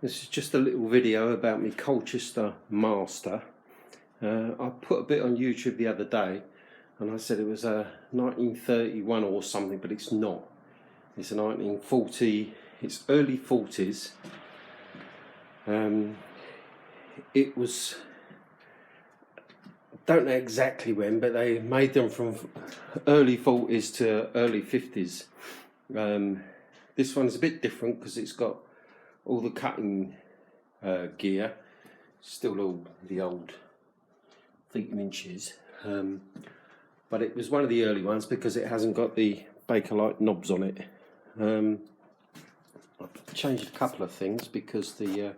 This is just a little video about my Colchester master. I put a bit on YouTube the other day and I said it was a 1931 or something, but it's not. It's a 1940, it's early 40s. It was, don't know exactly when, but they made them from early 40s to early 50s. This one's a bit different because it's got all the cutting gear, still all the old feet and inches, but it was one of the early ones because it hasn't got the Bakelite knobs on it. I've changed a couple of things because I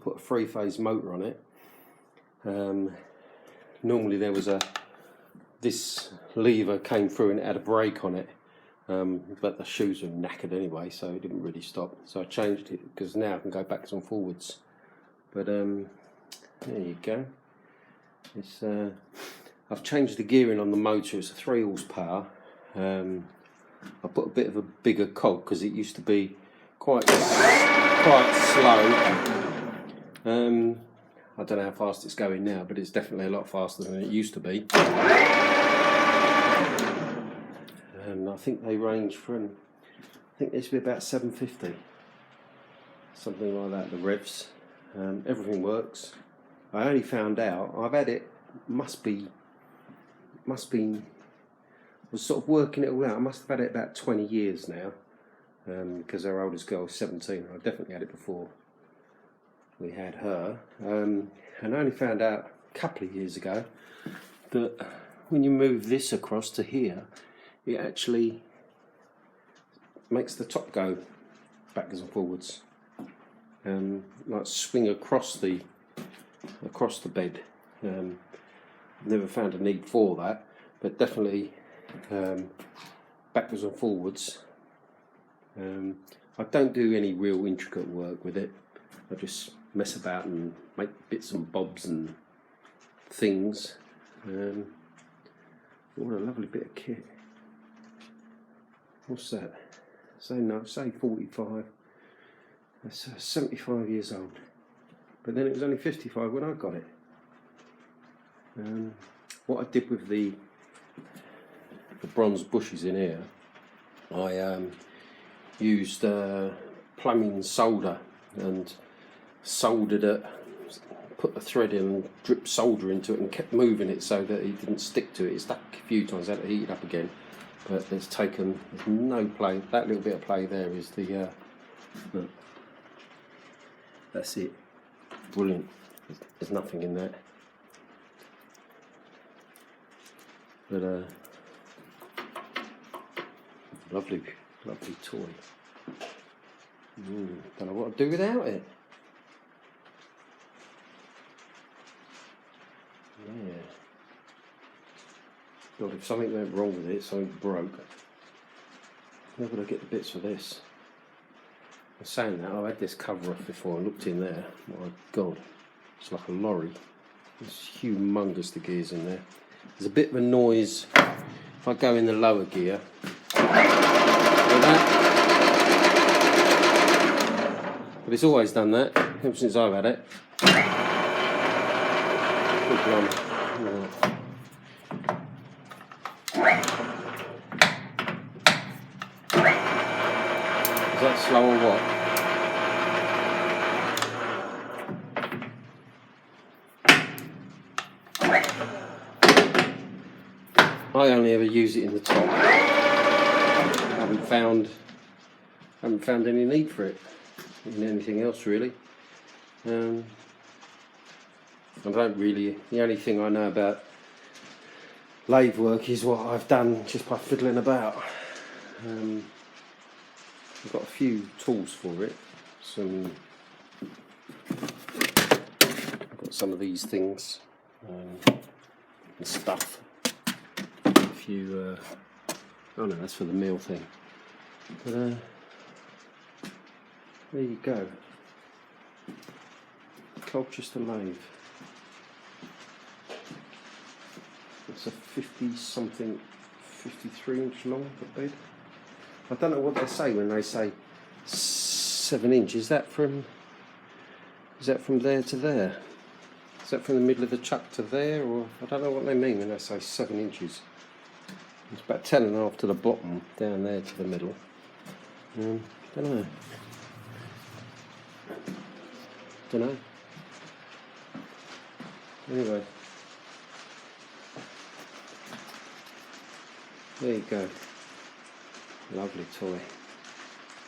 put a three-phase motor on it. Normally there was this lever came through and it had a brake on it. But the shoes were knackered anyway, so it didn't really stop. So I changed it because now I can go backwards and forwards. But there you go. It's I've changed the gearing on the motor. It's a 3 horsepower. I put a bit of a bigger cog because it used to be quite slow. I don't know how fast it's going now, but it's definitely a lot faster than it used to be. I think they range from, I think they should be about 750, something like that, the revs. Everything works. I only found out, I've had it, was sort of working it all out, I must have had it about 20 years now, because our oldest girl was 17, I definitely had it before we had her, and I only found out a couple of years ago that when you move this across to here, it actually makes the top go backwards and forwards, like swing across the bed. Never found a need for that, but definitely backwards and forwards. I don't do any real intricate work with it. I just mess about and make bits and bobs and things. What a lovely bit of kit. What's that? Say 45. That's 75 years old. But then it was only 55 when I got it. What I did with the bronze bushes in here, I used plumbing solder and soldered it, put the thread in and dripped solder into it and kept moving it so that it didn't stick to it. It stuck a few times, I had to heat it up again. But there's no play. That little bit of play there is the look. That's it. Brilliant. There's nothing in that. But lovely toy. Don't know what to do without it. Yeah. God, if something went wrong with it, something broke, where would I get the bits for this? I'm saying that, I've had this cover off before, I looked in there, my God, it's like a lorry. It's humongous, the gears in there. There's a bit of a noise if I go in the lower gear. Like that. But it's always done that, ever since I've had it. Good one. Is that slow or what? I only ever use it in the top. I haven't found any need for it in anything else really. I don't really. The only thing I know about lathe work is what I've done just by fiddling about. I've got a few tools for it. I've got some of these things and stuff. A few. Oh no, that's for the meal thing. But there you go. Colchester lathe. It's a 50-something, 53-inch long bed. I don't know what they say when they say 7 inch. Is that from Is that from there to there? Is that from the middle of the chuck to there, or I don't know what they mean when they say 7 inches. It's about 10.5 to the bottom, down there to the middle. Don't know. Don't know. Anyway, there you go. Lovely toy.